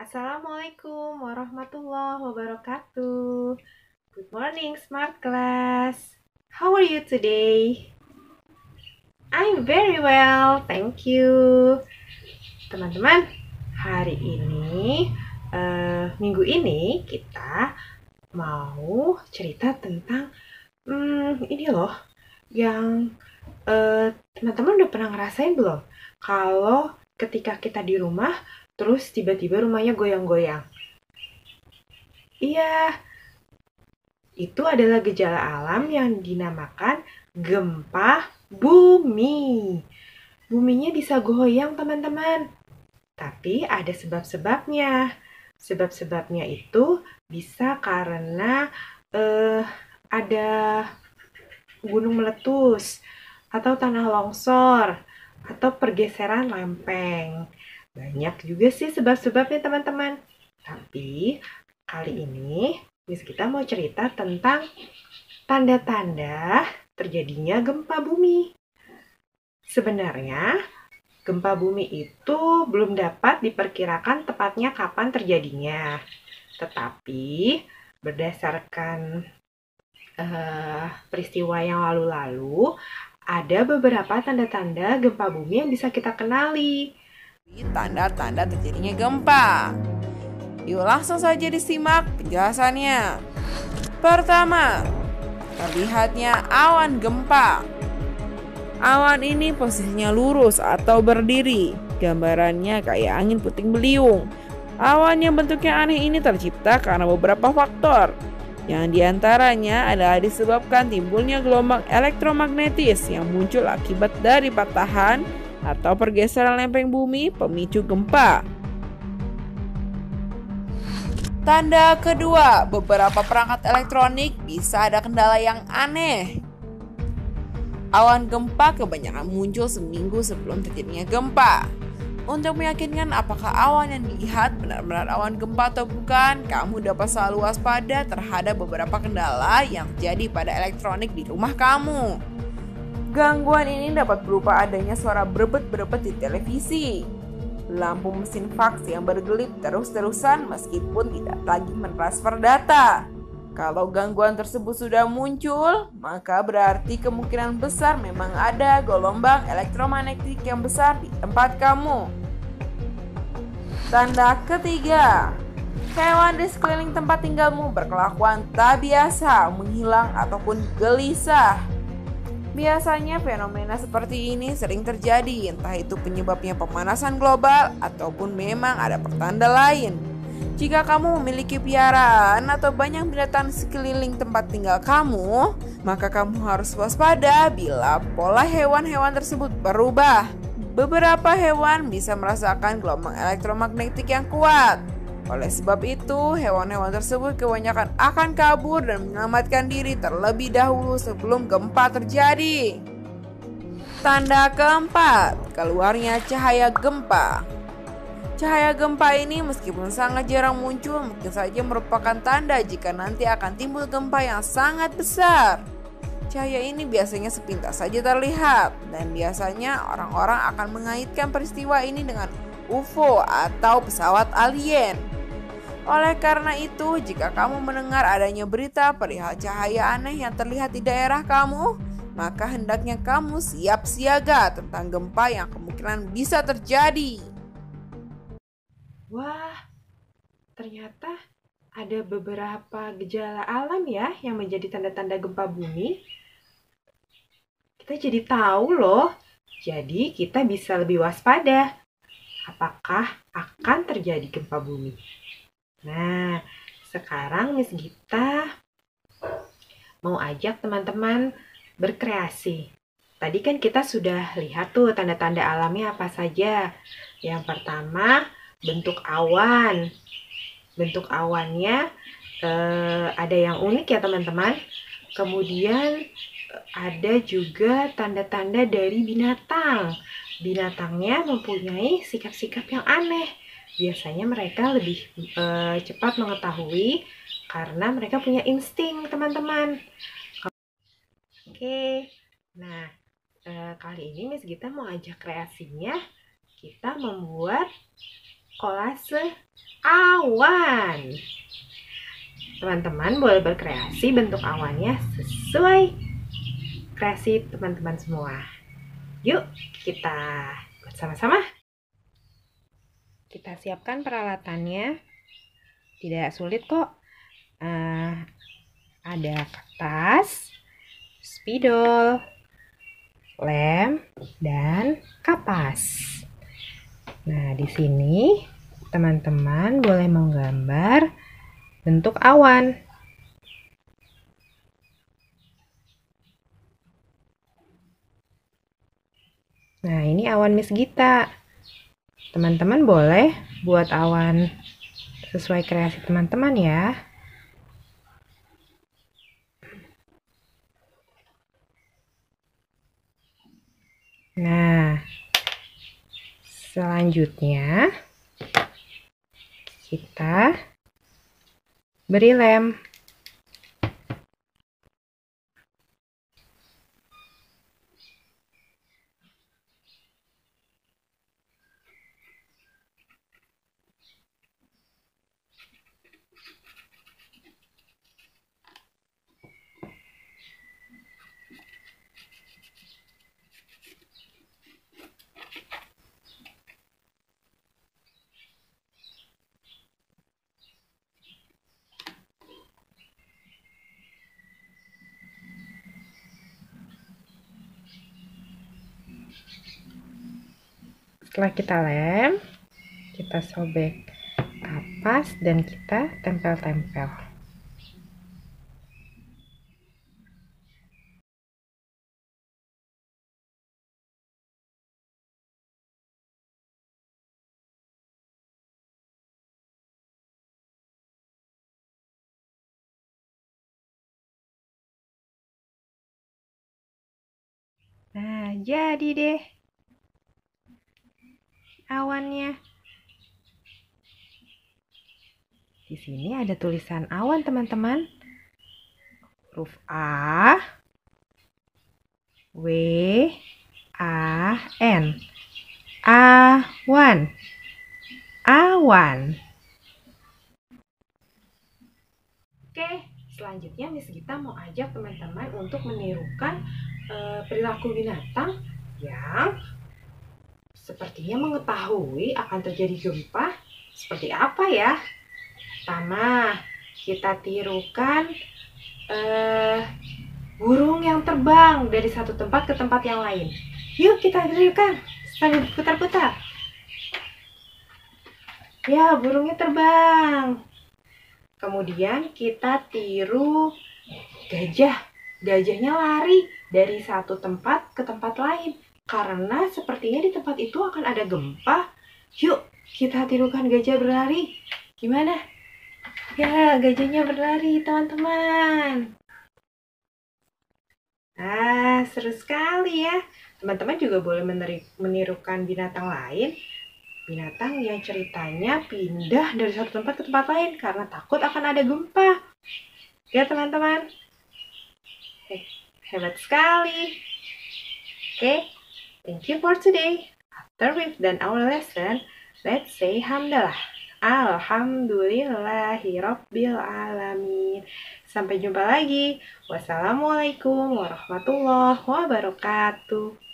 Assalamualaikum warahmatullahi wabarakatuh. Good morning, smart class. How are you today? I'm very well, thank you. Teman-teman, hari ini, minggu ini kita mau cerita tentang ini loh, yang teman-teman udah pernah ngerasain belum? Kalau ketika kita di rumah, terus tiba-tiba rumahnya goyang-goyang. Iya, itu adalah gejala alam yang dinamakan gempa bumi. Buminya bisa goyang, teman-teman. Tapi ada sebab-sebabnya. Sebab-sebabnya itu bisa karena ada gunung meletus, atau tanah longsor, atau pergeseran lempeng. Banyak juga sih sebab-sebabnya, teman-teman. Tapi kali ini kita mau cerita tentang tanda-tanda terjadinya gempa bumi. Sebenarnya gempa bumi itu belum dapat diperkirakan tepatnya kapan terjadinya. Tetapi berdasarkan peristiwa yang lalu-lalu, ada beberapa tanda-tanda gempa bumi yang bisa kita kenali. Tanda-tanda terjadinya gempa. Yuk langsung saja disimak penjelasannya. Pertama, terlihatnya awan gempa. Awan ini posisinya lurus atau berdiri. Gambarannya kayak angin puting beliung. Awan yang bentuknya aneh ini tercipta karena beberapa faktor. Yang diantaranya adalah disebabkan timbulnya gelombang elektromagnetis yang muncul akibat dari patahan atau pergeseran lempeng bumi pemicu gempa. Tanda kedua, beberapa perangkat elektronik bisa ada kendala yang aneh. Awan gempa kebanyakan muncul seminggu sebelum terjadinya gempa. Untuk meyakinkan apakah awan yang dilihat benar-benar awan gempa atau bukan, kamu dapat selalu waspada terhadap beberapa kendala yang terjadi pada elektronik di rumah kamu. Gangguan ini dapat berupa adanya suara berebet-berebet di televisi, lampu mesin fax yang bergelip terus-terusan meskipun tidak lagi mentransfer data. Kalau gangguan tersebut sudah muncul, maka berarti kemungkinan besar memang ada gelombang elektromagnetik yang besar di tempat kamu. Tanda ketiga, hewan di sekeliling tempat tinggalmu berkelakuan tak biasa, menghilang ataupun gelisah. Biasanya fenomena seperti ini sering terjadi, entah itu penyebabnya pemanasan global ataupun memang ada pertanda lain. Jika kamu memiliki piaraan atau banyak binatang di sekeliling tempat tinggal kamu, maka kamu harus waspada bila pola hewan-hewan tersebut berubah. Beberapa hewan bisa merasakan gelombang elektromagnetik yang kuat. Oleh sebab itu, hewan-hewan tersebut kebanyakan akan kabur dan menyelamatkan diri terlebih dahulu sebelum gempa terjadi. Tanda keempat, keluarnya cahaya gempa. Cahaya gempa ini meskipun sangat jarang muncul, mungkin saja merupakan tanda jika nanti akan timbul gempa yang sangat besar. Cahaya ini biasanya sepintas saja terlihat, dan biasanya orang-orang akan mengaitkan peristiwa ini dengan UFO atau pesawat alien. Oleh karena itu, jika kamu mendengar adanya berita perihal cahaya aneh yang terlihat di daerah kamu, maka hendaknya kamu siap siaga tentang gempa yang kemungkinan bisa terjadi. Wah, ternyata ada beberapa gejala alam ya yang menjadi tanda-tanda gempa bumi. Kita jadi tahu loh. Jadi kita bisa lebih waspada. Apakah akan terjadi gempa bumi? Nah, sekarang Miss Gita mau ajak teman-teman berkreasi. Tadi kan kita sudah lihat tuh tanda-tanda alamnya apa saja. Yang pertama, bentuk awan. Bentuk awannya ada yang unik ya teman-teman. Kemudian ada juga tanda-tanda dari binatang. Binatangnya mempunyai sikap-sikap yang aneh. Biasanya mereka lebih cepat mengetahui karena mereka punya insting, teman-teman. Oke, nah kali ini Miss Gita mau ajak kreasinya. Kita membuat kolase awan. Teman-teman boleh berkreasi bentuk awannya sesuai kreasi teman-teman semua. Yuk, kita buat sama-sama. Kita siapkan peralatannya. Tidak sulit kok. Ada kertas, spidol, lem, dan kapas. Nah, di sini teman-teman boleh menggambar bentuk awan. Nah, ini awan Miss Gita. Teman-teman boleh buat awan sesuai kreasi teman-teman ya. Nah, selanjutnya kita beri lem. Setelah kita lem, kita sobek kapas dan kita tempel-tempel. Nah, jadi deh awannya. Di sini ada tulisan awan, teman-teman. Huruf A, W, A, N. Awan. Awan. Oke, selanjutnya Miss Gita mau ajak teman-teman untuk menirukan perilaku binatang yang sepertinya mengetahui akan terjadi gempa. Seperti apa ya? Pertama, kita tirukan burung yang terbang dari satu tempat ke tempat yang lain. Yuk kita tirukan sambil putar-putar. Ya, burungnya terbang. Kemudian kita tiru gajah. Gajahnya lari dari satu tempat ke tempat lain. Karena sepertinya di tempat itu akan ada gempa. Yuk, kita tirukan gajah berlari. Gimana? Ya, gajahnya berlari, teman-teman. Nah, seru sekali ya. Teman-teman juga boleh menirukan binatang lain. Binatang yang ceritanya pindah dari satu tempat ke tempat lain karena takut akan ada gempa. Ya, teman-teman. Hebat sekali. Okay, thank you for today. After we've done our lesson, let's say hamdalah. Alhamdulillahirabbil alamin. Sampai jumpa lagi. Wassalamualaikum warahmatullahi wabarakatuh.